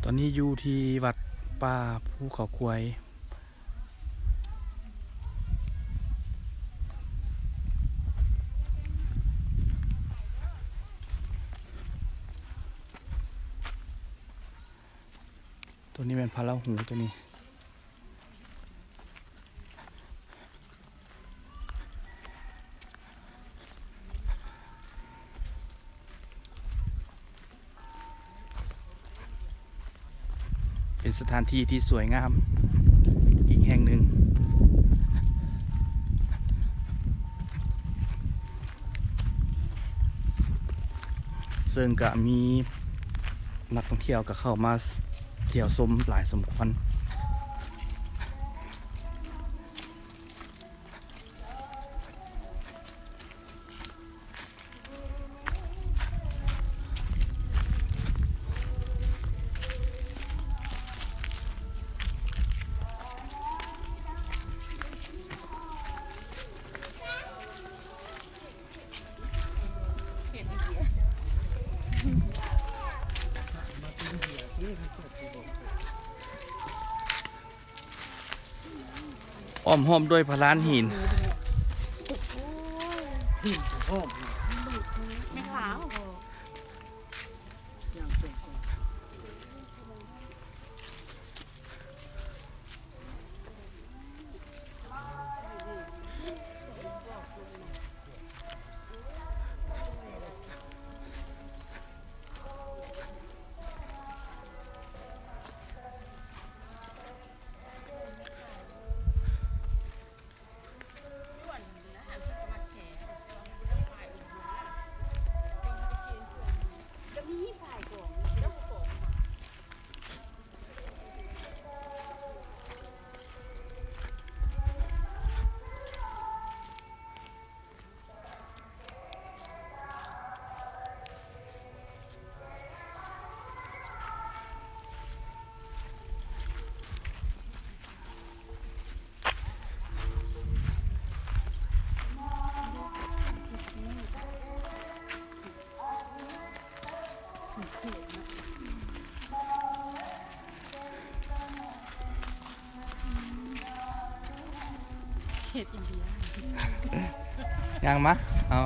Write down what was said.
ตอนนี้อยู่ที่วัดป่าภูเขาควายตัวนี้เป็นพระราหูตัวนี้เป็นสถานที่ที่สวยงามอีกแห่งหนึ่งซึ่งก็มีนักท่องเที่ยวก็เข้ามาเที่ยวชมหลายสมควรอ้อมห้อมด้วยพลานหินไม่ขาวเขตอินเดียยังมะเอา